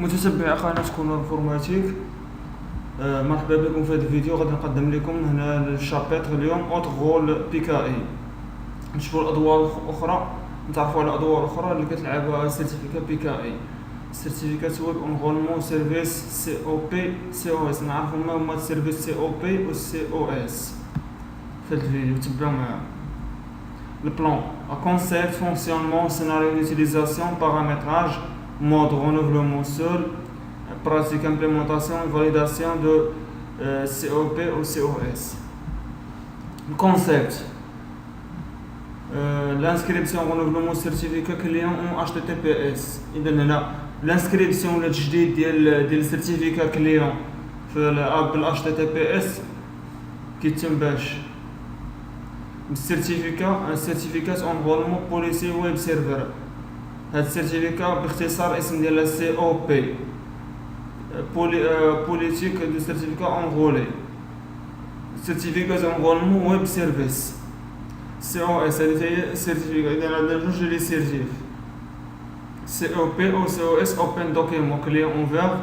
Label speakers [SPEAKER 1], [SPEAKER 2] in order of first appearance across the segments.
[SPEAKER 1] متتبع قناة كونر انفورماتيك. مرحبا بكم في هذا الفيديو. غادي نقدم لكم هنا الشابتر اليوم اوتر رول بيكاي. نشوفوا الادوار الاخرى، نتعرفوا على ادوار اخرى اللي كتلعبها سيرتيفيكا بيكاي. سيرتيفيكات ويب انغولمون سيرفيس سي او بي سي او اس. نعرفوا ما هما السيرفيس سي او بي و سي او اس في هذا الفيديو. تبعوا معايا. Le plan, un concept, fonctionnement, scénario d'utilisation, paramétrage, mode renouvellement seul, pratique, implémentation, validation de COP ou COS. Le concept, l'inscription, renouvellement, certificat client en HTTPS. L'inscription ou le تجديد ديال certificat client في الاب HTTPS كيتم باش السيرتيفيكات انغولمون بوليسي ويب سيرفر. هاد السيرتيفيكا باختصار اسم ديالها سي او بي، بوليتيك دو سيرتيفيكا انغولي، سيرتيفيكات انغولمون ويب سيرفيس. سي او اس هادي هي السيرتيفيكا. اذا عندنا جوج لي سيرتيف، سي او بي او سي او اس اوبن دوكيمون كليون اوفير.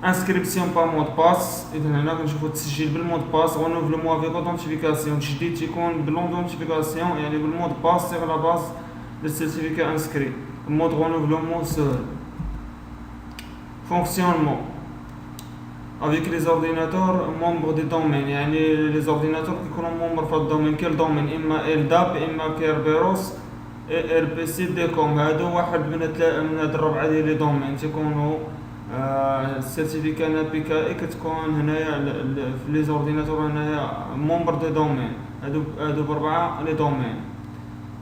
[SPEAKER 1] انسكريبسيون با مود باس، اذا هنا كنشوفوا التسجيل بالمود باس. رونوفلمون افيك اودنتيفيكاسيون، تجديد تيكون بلوندونتيفيكاسيون يعني بالمود باس سيغ لا باز دو سيرتيفيكا انسكري. مود رونوفلمون سول. فونكسيونمون افيك لي زورديناتور مومبر دي دومين، يعني لي زورديناتور كيكونوا مومبر في الدومين. كل دومين اما الداب اما كيربيروس ار بي سي ديكوم. هادو واحد من هاد الربعه ديال لي دومين تيكونوا السيرتيفيكا بيكاي كتكون هنايا في لي زورديناتور. هنايا مومبر دي دومين، هادو بربعه لي دومين.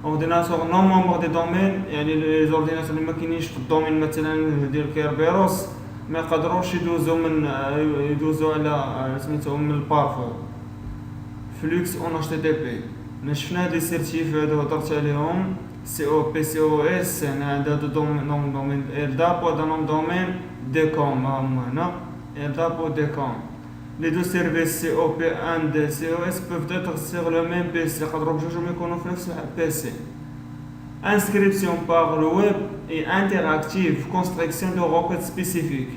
[SPEAKER 1] اورديناتور نون مومبر دي دومين يعني لي زورديناتور اللي ما كاينينش في الدومين مثلا ديال كيربيروس ما يقدروش يدوزو على سميتو من البارفو فلوكس اون اتش تي تي بي. شفنا هاد لي سيرتيف هادو هضرت عليهم. سي او بي سي او اس هنا هذا نوم دومين الداب وهذا نوم دومين ديكوم. هما هنا الداب و ديكوم. Les deux services COP and COS peuvent être sur le même PC. يقدروا بجوجهم يكونوا في نفس الPC. Inscription par le web et interactive, construction de requêtes spécifiques.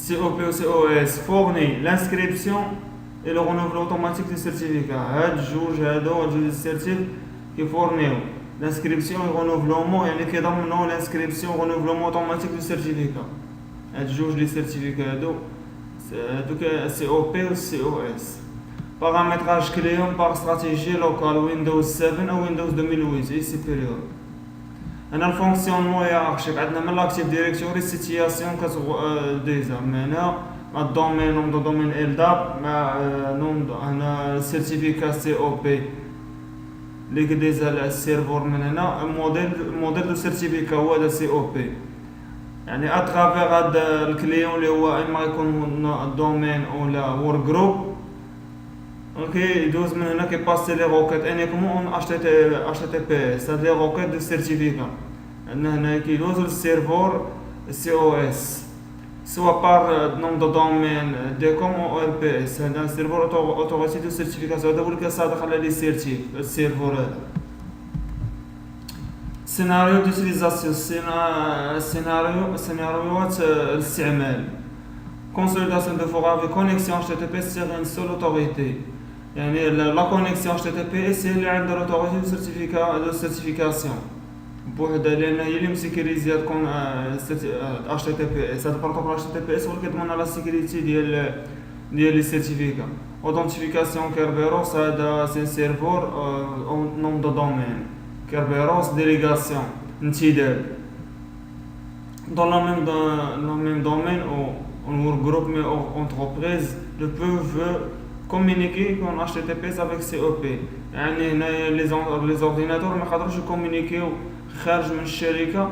[SPEAKER 1] COP ou COS fournit l'inscription et le renouvellement automatique du certificat. هاد جوج certificats كيفورنيو l'inscription et renouvellement، يعني كيضمنوا l'inscription et renouvellement automatique du certificat. هاد جوج لي سيرتيفيكا هادو سي او بي و سي او اس. Paramétrage client par stratégie locale Windows 7 ou Windows 2008 et supérieur. هنا الفونكسيونمون هيرارشيك. عندنا من لاكتيف ديريكتوري سيتياسيون ديزا هنا مع الدومين نوم دو دومين الداب مع نوم هنا سيرتيفيكا سي او بي اللي كديزا على السيرفور. من هنا موديل دو سيرتيفيكا هو هذا سي او بي، يعني اترافير هاد الكليون اللي هو اما يكون دومين ولا وور جروب. اوكي يدوز من هنا كيباسي لي روكيت انيكمون اون اتش تي بي اس. هاد لي روكيت دو سيرتيفيكا عندنا هنا كيدوزو للسيرفور سي او اس سوا بار نوم دو دومين ديكوم او ال بي اس. هذا السيرفور اوتوريتي دو سيرتيفيكاسيون هذا هو اللي كيصادق على لي سيرتيف السيرفور هذا. سيناريو ديوتيليزاسيون، سيناريوهات الاستعمال. كونسوليداسيون دو فور افيك كونيكسيون اتش تي تي بي اس سيغ ان سول اوتوريتي، يعني لا كونيكسيون اتش تي تي بي اس هي اللي عندها لوتوريتي دو سيرتيفيكاسيون بوحدها، لان هي اللي مسيكيريزي تكون اتش تي تي بي اس. هذا البروتوكول اتش تي تي بي اس هو اللي كيضمن على السيكوريتي ديال لي سيرتيفيكا. اودنتيفيكاسيون كيربيروس هذا سي سيرفور او نوم دو دومين. Kerberos délégation, entidad. Dans le même domaine ou un groupe mais entreprise peuvent communiquer en HTTPS avec COP. يعني هنا les ordinateurs ما يقدروش يكومونيكيو خارج من الشركة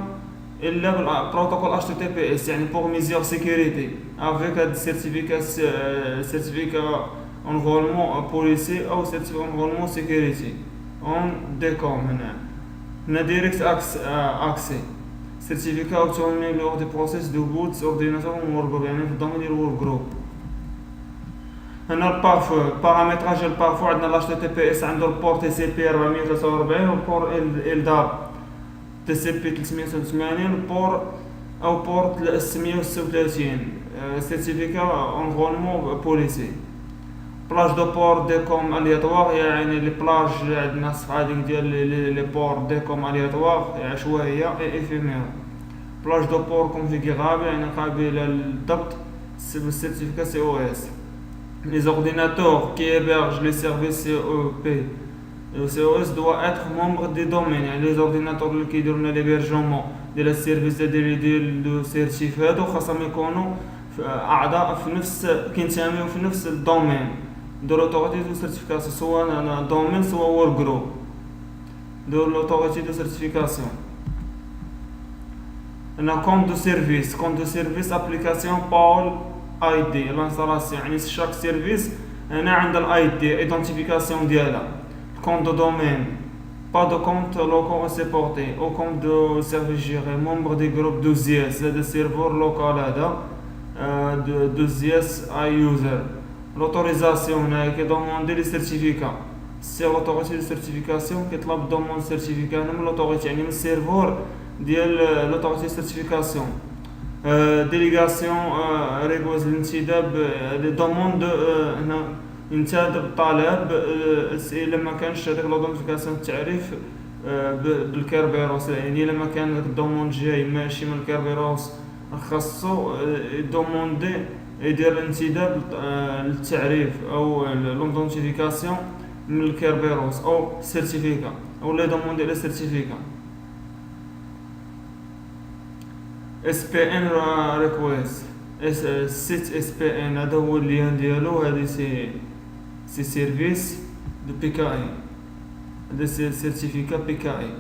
[SPEAKER 1] إلا بالبروتوكول HTTPS، يعني pour mesure sécurité avec هاد certificat environnement policier أو certificat environnement sécurité on DECOM. هنا direct accès certificat obtenu lors du process de boot ordinateur workgroup، يعني في الضمن ديال workgroup. هنا البارامتراج البارفو عندنا لاش تي بي اس عنده البور تي سي بي 443 والبور ال داب تي سي بي 386 والبور أو بورت 636 سيرتيفيكا انفيرونمون بوليسي. بلاج دو بور ديكوم الياتوار يعني لي بلاج اللي عندنا هذيك ديال لي بور ديكوم الياتوار عشوائيه افيمير. بلاج دو بور كونفيغورابل يعني قابله للضبط بالسيرتيفيكا سي او اس. Les ordinateurs qui hébergent les services COP le COS doit être membre des domaines. يعني les ordinateurs اللي كيديروا لنا l'hébergement ديال السيرفيس ديال لو سيرتيف هادو خاصهم يكونوا اعضاء في نفس كينتميو في نفس الدومين de l'autorité de certification, soit dans un domaine, soit workgroup de l'autorité de certification. Un compte de service application Paul ID l'installation. يعني chaque service أنا عند ال ID identification ديالها. Compte de domaine, pas de compte local supporté, au compte de service géré, membre du groupe 12S, de serveur local هذا de 12S à user. L'autorisation qui demande les certificats. C'est l'autorité de certification qui demande le certificat. L'autorité, يعني السيرفور ديال l'autorité de certification. Délégation ريغوز الانتداب les demandes ينتدب الطالب إلا ما كانش هذيك لودونتيفيكاسيون التعريف بالكربيروس. يعني إلا ما كان داك الدوموند جاي ماشي من الكربيروس خاصو دوموندي يدير الانتداب للتعريف او لونتيفيكاسيون من الكربيروس او سيرتيفيكا او لي دوموندي لي سيرتيفيكا. اس بي ان ريكويست سيت اس بي ان هذا هو اللين ديالو. هذه سي سيرفيس دو بي كي اي هذا سيرتيفيكا بي كي اي.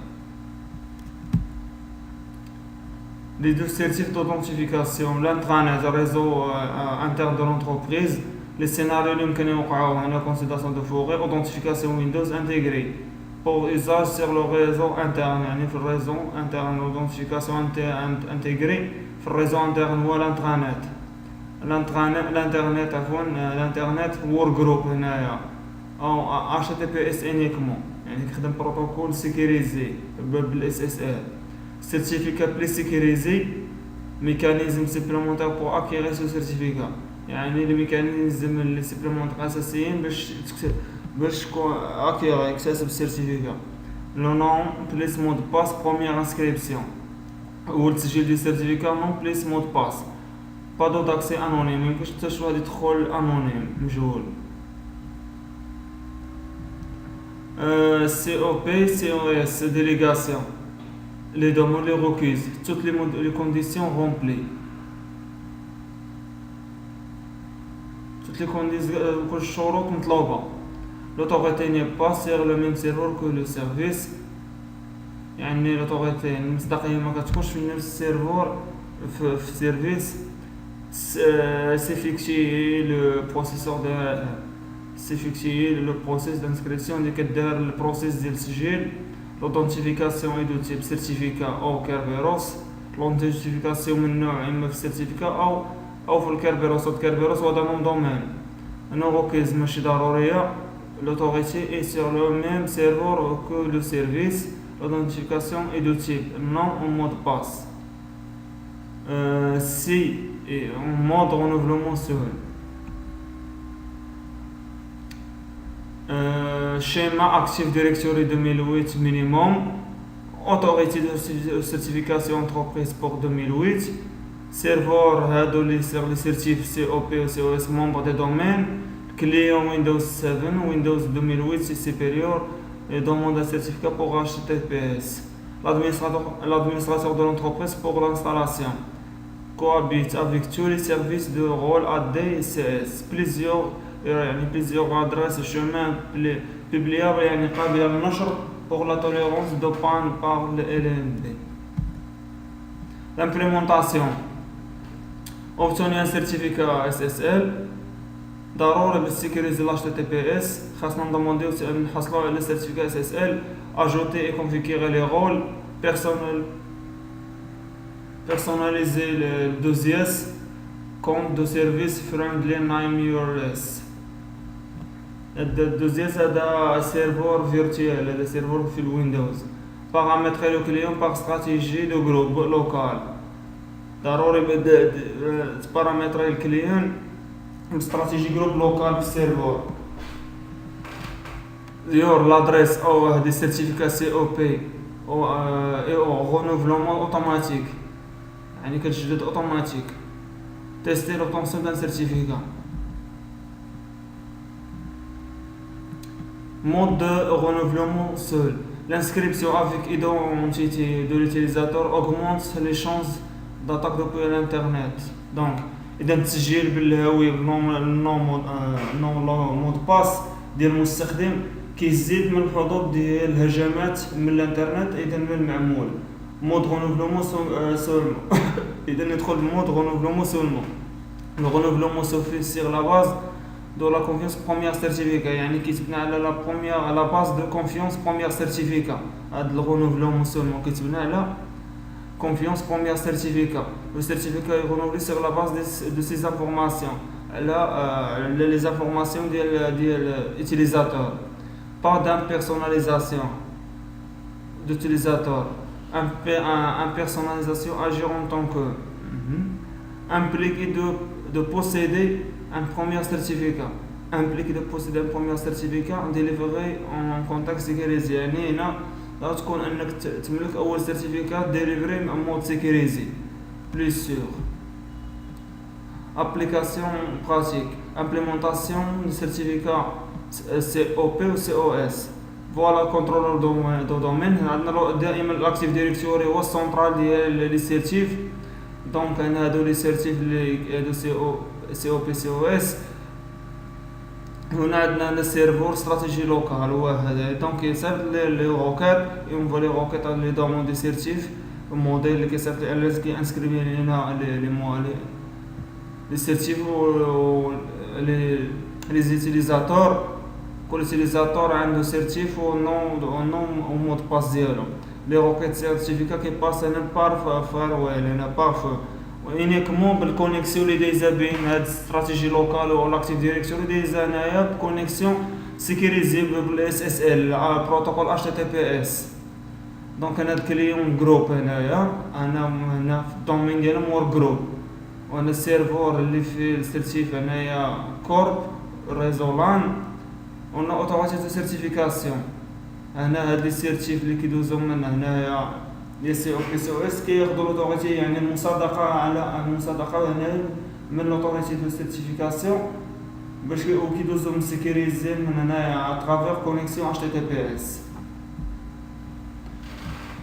[SPEAKER 1] Les deux certificats d'authentification, l'intranet, le réseau interne de l'entreprise, les scénarios qui ont une consultation de forêt, authentification Windows intégrée pour usage sur le réseau interne. يعني في الريزو interne, l'authentification intégrée في الريزو interne هو l'intranet. l'internet عفوا l'internet workgroup هنايا أو HTTPS uniquement يعني كيخدم بروتوكول سيكيريزي بالاس اس ال. Certificat plus sécurisé, mécanisme supplémentaire pour acquérir ce certificat. يعني الميكانيزم اللي supplémentaire اساسيين باش acquérir يكتسب السيرتيفيكا. Le nom plus mot de passe première inscription. أول تسجيل ديال السيرتيفيكا non plus mot de passe. pas d'accès anonyme ميمكنش حتى شي واحد يدخل انونيم مجهول. COP COS délégation. Les demandes les requises, toutes les conditions remplies. Toutes les conditions الشروط مطلوبة. L'autorité n'est pas sur le même serveur que le service. يعني l'autorité المصداقية ما كتكونش في نفس السيرفور في السيرفيس. C'est fixé le processeur de c'est fixé le process d'inscription اللي كدار البروسيس ديال التسجيل. L'authentification est de type certificat أو كربيروس. l'authentification من نوع إما في السيرتيفيكا أو في الكربيروس. الكربيروس هو ضمن دومين. الروكيز ماشي ضرورية. l'autorité est sur le même serveur que le service. l'authentification est de type nom ou mot de passe. Si et en mode renouvellement seul. Schéma Active Directory 2008 minimum. Autorité de certification entreprise pour 2008. Serveur هادو اللي sur les certifs COP ou COS membre des domaines. Client Windows 7, Windows 2008 c'est supérieur et demande un certificat pour HTTPS. L'administrateur de l'entreprise pour l'installation. Cohabite avec tous les services de rôle AD et CS. Plusieurs adresses et chemins publiables يعني قابلة للنشر pour la tolérance de panne par le LND. L'implémentation. Obtenir un certificat SSL. ضروري بالسيكوريزي l'HTTPS. خاصنا ندمانديو نحصلو على certificat SSL. Ajouter et configurer les rôles personnaliser le 2S. compte de service friendly name URS. الدوزيس هذا سيرفور فيرتوال هذا سيرفور في الويندوز. paramétrer le client par stratégie de groupe local. ضروري تبارامتري الكليان استراتيجي جروب لوكال في السيرفور ديور لادريس او هادي سيرتيفيكا سي او بي او رونوفلومون اوتوماتيك يعني كتجدد اوتوماتيك تيستي لوبطونسيون دان سيرتيفيكا mode de renouvellement seul. L'inscription avec identité de l'utilisateur augmente les chances d'attaque depuis l'internet. Donc اذا التسجيل بالهويه بالنون مود باس ديال المستخدم كيزيد من الحظوظ ديال الهجمات من الانترنت اذا من المعمول مود رونوفلومون سولمون اذا ندخل مود رونوفلومون سولمون لو رونوفلومون سو في سيغ لا باز دو لا كونفيونس بروميير سيرتيفيكا يعني كيتبنى على لا بروميير على باز دو كونفيونس بروميير سيرتيفيكا هاد لو رونوفلومون سولمون كيتبنى على confiance première certificat. Le certificat est renouvelé sur la base de ces informations. Là, les informations de l'utilisateur. Pas d'impersonnalisation d'utilisateur. Impersonnalisation agir en tant que impliqué de posséder un premier certificat. Impliqué de posséder un premier certificat délivré en contexte sécurisé. لا تكون انك تملك اول سيرتيفيكات ديليفري من مود سيكوريزي بليس سور ابليكاسيون براتيك امبليمونطاسيون دو سيرتيفيكا سي او بي و سي او اس فوالا كنترولور دو دومين عندنا دائما الاكتيف ديريكتوري هو السونترال ديال لي سيرتيف دونك انا هادو لي سيرتيف لي هادو سي او بي سي او اس هنا عندنا السيرفور استراتيجي لوكال واحد دونك يسافر لي روكات ينفو لي روكات لي دومون دي سيرتيف الموديل اللي كيسافر على اللي انسكريبي لينا لي سيرتيف لي زيتيليزاتور كل يوتيليزاتور عنده سيرتيف و نون و مود باس ديالو لي روكات سيرتيفيكا كي باس انا بار فارويل انا بار uniquement بالكونيكسيون اللي دايزه بين هاد استراتيجي لوكال و لاكتيف ديريكتوري دايزه هنايا بكونيكسيون سيكوريزي بالاس اس ال بروتوكول اتش تي بي اس دونك انا الكليون جروب هنايا انا هنا في الدومين ديالهم ور جروب وانا السيرفور اللي في السيرتيف هنايا كورب ريزولان ونا اوتوماتيك سيرتيفيكاسيون هنا هاد لي سيرتيف اللي كيدوزو من هنايا لي سي او بي سي او اس كياخذوا لوتوريتي يعني المصادقه على المصادقه هنا من لوتوريتي دو سيرتيفيكاسيون باش كيدوزو من سيكوريزي من هنايا اترافير كونيكسيون اتش تي تي بي اس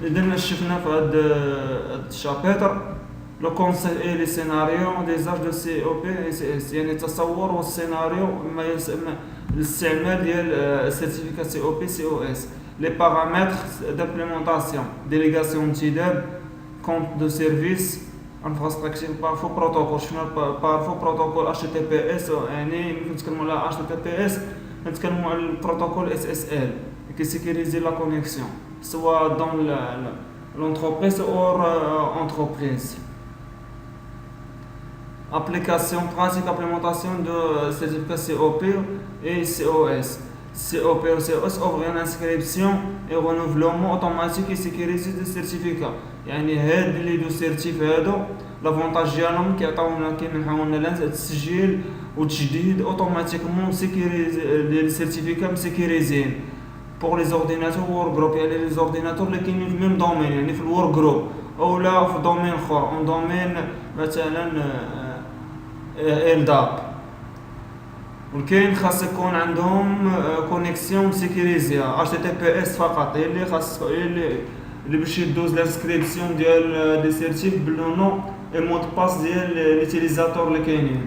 [SPEAKER 1] اذا شفنا في هاد الشابتر لو كونسيبت اي لي سيناريو ديزاج دو سي او بي اس اس يعني التصور والسيناريو ما يسمى الاستعمال ديال السيرتيفيكات سي او بي سي او اس les paramètres d'implémentation, délégation d'idées, compte de service, infrastructure, parfois protocole. Parfois protocole HTTPS, يعني نتكلموا على HTTPS, نتكلموا على البروتوكول SSL qui sécurise la connexion, soit dans l'entreprise ou entreprise. Application pratique, implémentation de certificat COP et COS. COP ou COS offre une inscription et renouvellement automatique et sécurisé de certificat يعني هاد اللي دو سيرتيف هادو لافونتاج ديالهم كيعطيونا كيمنحونا لنا التسجيل وتجديد اوتوماتيكمون سيكوريزي لي سيرتيفيكات مسيكوريزين بور لي زورديناتور وور جروب يعني لي زورديناتور اللي كاينين في ميم دومين يعني في الور جروب او لا في دومين اخر اون دومين مثلا الداب ولكن خاص يكون عندهم كونيكسيون سيكوريزيا اتش تي بي اس فقط هي اللي خاص اللي باش يدوز لانسكريبسيون ديال دي سيرتيف بلو نو اي مود باس ديال ليوتيليزاتور اللي كاينين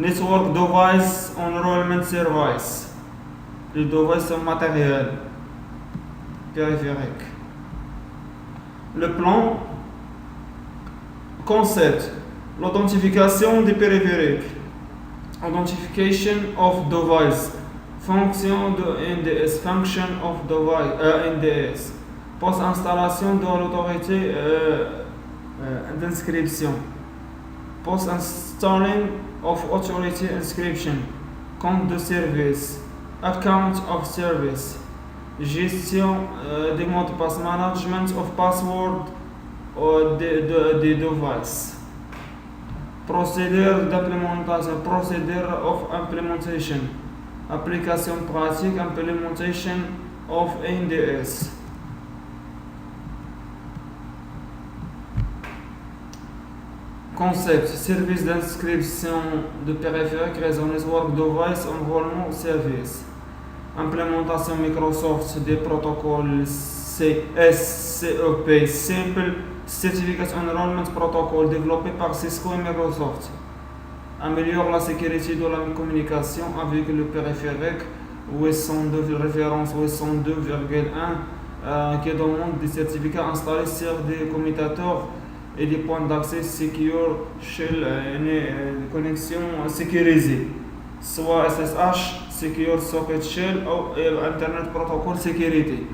[SPEAKER 1] نيتورك ديفايس انرولمنت سيرفيس لي ديفايس ماتيريال périphérique le plan concept l'authentification des périphériques identification of device fonction de NDS function of device NDS post installation de l'autorité d'inscription post installing of authority inscription compte de service account of service gestion des mots de passe management of password des devices. Procédure d'implémentation, procedure of implementation, application pratique, implementation of NDS. Concept, service d'inscription de périphériques, réseau network device, environnement, service. Implémentation Microsoft des protocoles SCEP, Simple Certificate Enrollment Protocol, développé par Cisco et Microsoft. Améliore la sécurité de la communication avec le périphérique OS102, référence OS102.1 qui demande des certificats installés sur des commutateurs et des points d'accès secure shell, connexion sécurisée, soit SSH, Secure Socket Shell ou Internet Protocol Sécurité.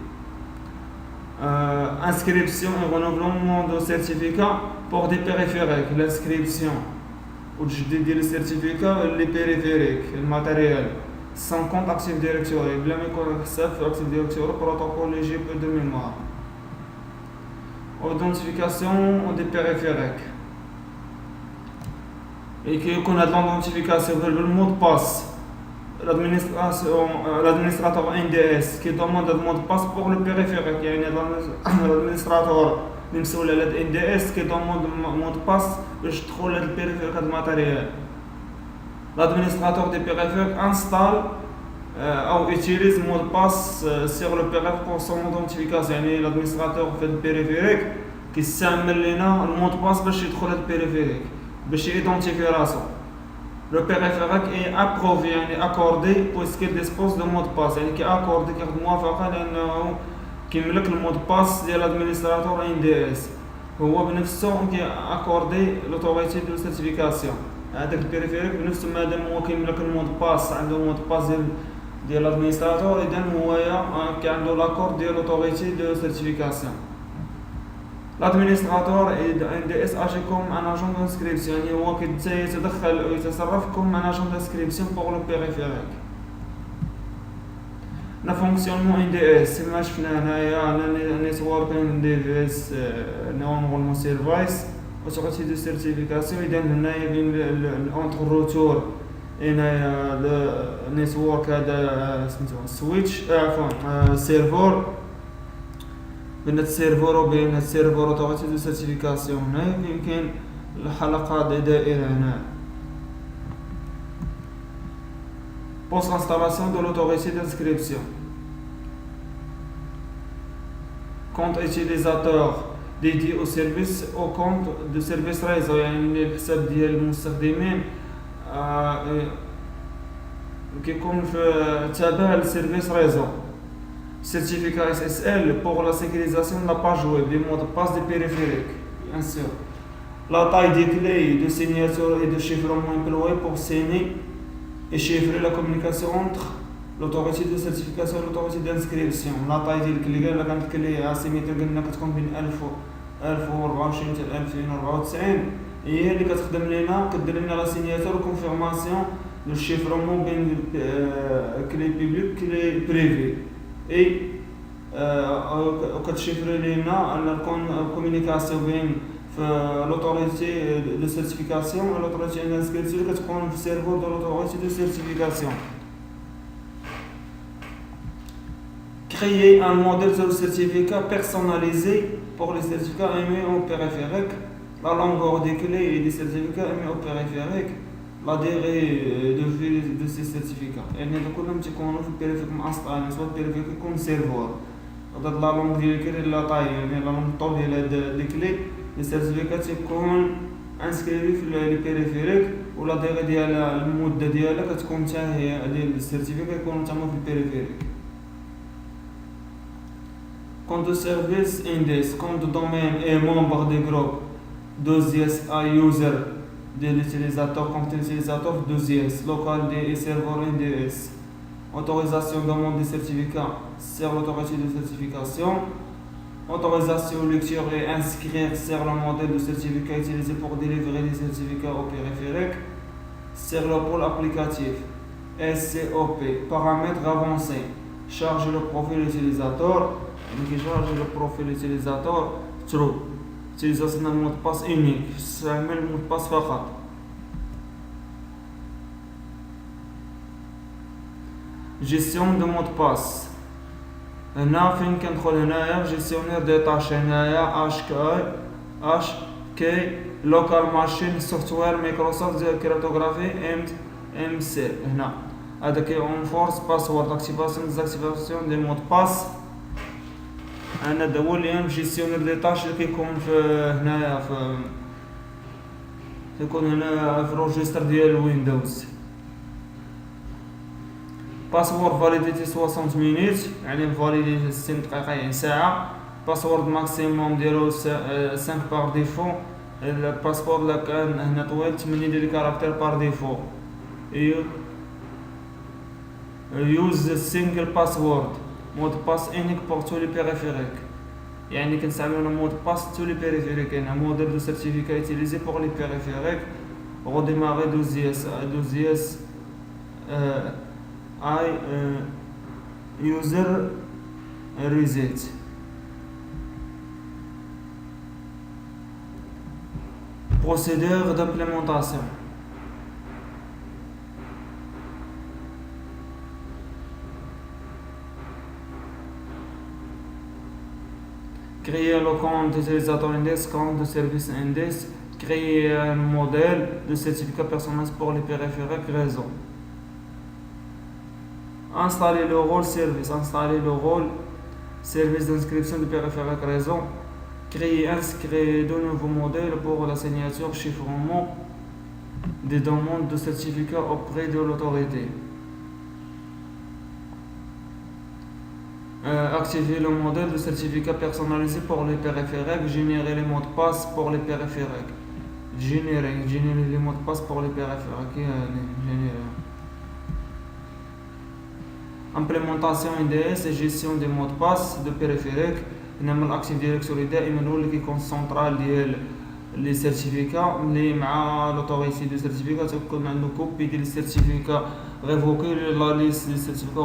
[SPEAKER 1] Inscription et renouvellement de certificats pour des périphériques. L'inscription ou le certificat, les périphériques, le matériel, sans compte Active Directory, bla Active Directory, protocole IGP de mémoire. Authentification des périphériques. Et qu'on a de l'identification, le mot de passe. L'administrateur NDS qui demande un mot de passe pour le périphérique. Il y a l'administrateur NDS qui demande un mot de passe pour le périphérique de matériel. L'administrateur des périphériques installe ou utilise le mot de passe sur le périphérique pour son authentification. L'administrateur fait le périphérique qui s'amène le mot de passe pour le périphérique, pour identifier la raison. Le périphérique est approuvé, accordé puisqu'il dispose de mot de passe, qui est accordé qui est le mot de passe de l'administrateur NDS. هو بنفسه qui est accordé l'autorité de certification. هذاك البريفيريك بنفسه مادام هو كيملك المود باس عنده مود باس ديال l'administrateur اذا هو كي عنده لاكور ديال l'autorité de certification. L'administrateur NDS agit comme un agent d'inscription, هو يتدخل ويتصرف comme un agent d'inscription pour le périphérique. Le fonctionnement NDS, c'est ما شفنا هنايا networking device enrollment service autorité de certification. إذا هنايا بين entre router هنايا النيتورك هذا سميتو سويتش عفوا سيرفر بين السيرفر وبين السيرفر اوتوريتي دو سيرتيفيكاسيون. هنايا يمكن الحلقة دائرة هنا. Post-installation de l'autorité d'inscription. Compte utilisateur dédié au service au compte de service réseau. يعني الحساب ديال المستخدمين كيكون تابع للسيرفيس ريزو. Certificat SSL pour la sécurisation de la page web, les mots de passe des périphériques, bien sûr. La taille des clés de signature et de chiffrement employées pour signer et chiffrer la communication entre l'autorité de certification et l'autorité d'inscription. La taille des clés, la grande clé asymétrique كتكون بين 1024 حتى 2094 هي اللي كتخدم لنا كدير لنا لا سيناتور كونفيرماسيون لو شيفرمون بين كلي بيبليك كلي بريفي اي وكتشيفري لنا ان الكومونيكاسيون بين في لوتوريتي دو سيرتيفيكاسيون و لوتوريتي دانسكريبسيون كتكون في السيرفور دو لوتوريتي دو سيرتيفيكاسيون. Créer un modèle de certificat personnalisé pour les certificats émis au périphérique, la longueur des clés et des certificats émis au périphérique, la durée de vie de ces certificats. يعني كلهم تيكونوا في البريفيريك مأسطين سواء البريفيريك يكون سيرفور. هاد لا لونغ ديال الكلي لا طاي يعني لا لونغ طول ديال هاد لي كلي لي سيرتيفيكات تيكون انسكريبي في لي بيريفيريك ولا ديغي ديال المده ديالها كتكون حتى هي ديال السيرتيفيكات يكونوا تما في البيريفيريك. Compte de service index, compte de domaine et membre des groupes 2S à user de l'utilisateur, compte utilisateur 2S, local et serveur NDS. Autorisation demande des certificats sur l'autorité de certification. Autorisation lecture et inscrire sur le modèle de certificat utilisé pour délivrer des certificats au périphérique. Sur le pôle applicatif. SCOP, paramètres avancés. Charge le profil utilisateur. qui charge le profil utilisateur true. utilisation d'un mot de passe unique تستعمل mot de passe فقط. gestion de mot de passe هنا فين كندخل هنايا gestionnaire des tâches هنايا HK local machine software Microsoft cryptographie MC هنا هذا كي renforce password activation désactivation des mots de passe. انا دا هو اللي جيستيونير لي طاش اللي كيكون في هنايا كيكون هنا في الروجستر ديال ويندوز. باسورد فاليديتي 60 مينوت يعني فاليديتي 60 دقيقه يعني ساعه. باسورد ماكسيموم ديالو 5 بار ديفو. الباسورد لا كان هنا طويل 8 ديال الكاركتير بار ديفو. يوز سينجل باسورد مود باس انيك بور تو لي بيريفيريك يعني كنستعملو مود باس تو لي بيريفيريك يعني موديل دو سيرتيفيكا يوتيليزي بور لي بيريفيريك redémarrer 12 اي يوزر ريزيت. procédure d'implémentation. Créer le compte d'utilisateur index, compte de service index, créer un modèle de certificat personnalisé pour les périphériques réseau. Installer le rôle service d'inscription de périphériques réseau. Inscrire de nouveaux modèles pour la signature chiffrement des demandes de certificat auprès de l'autorité. Activer le modèle de certificat personnalisé pour les périphériques, générer les mots de passe pour les périphériques. Générer les mots de passe pour les périphériques. Implémentation NDS et gestion des mots de passe de périphériques. نعمل الاكتيف ديريكتوري دائما هو اللي كيكون سونطرال ديال لي سيرتيفيكا اللي مع لوطوريتي دو سيرتيفيكا تكون عنده كوبي ديال السيرتيفيكا ريفوكي لا ليست ديال السيرتيفيكا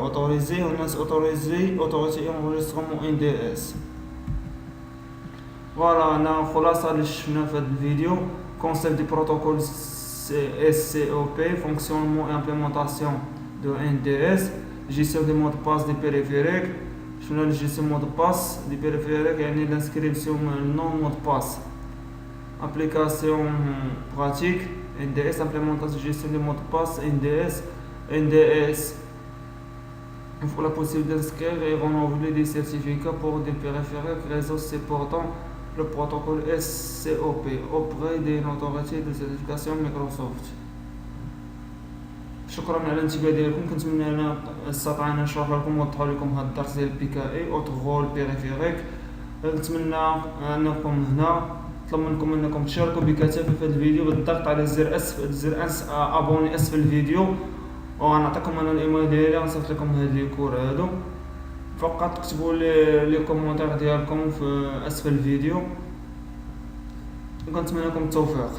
[SPEAKER 1] اوتوريزي والناس اوتوريتي انغيسترومون ان دي اس. فوالا انا خلاصه اللي شفنا في هذا الفيديو كونسيبت دي بروتوكول SCOP fonctionnement et implémentation de NDS, gestion des mots de passe des périphériques. شنو هي gestion mot de passe des périphériques يعني l'inscription non mot de passe. Application pratique NDS, implémentation gestion des mots de passe NDS. Il faut la possibilité d'inscrire et renouveler des certificats pour des périphériques réseaux supportant le protocole SCOP auprès des autorités de certification Microsoft. شكرا على الانتباه ديالكم. كنتمنى انا استطعنا نشرح لكم ونوضح لكم هذا الدرس ديال بي كي اي اوتغول بيريفيريك. نتمنى انكم هنا نطلب منكم انكم تشاركوا بكثافه في هذا الفيديو بالضغط على زر ابوني اسفل الفيديو، وغنعطيكم انا الايميل ديالي غنصيفط لكم هاد لي كور هادو. فقط كتبوا لي كومونتير ديالكم في اسفل الفيديو، وكنتمنى لكم التوفيق.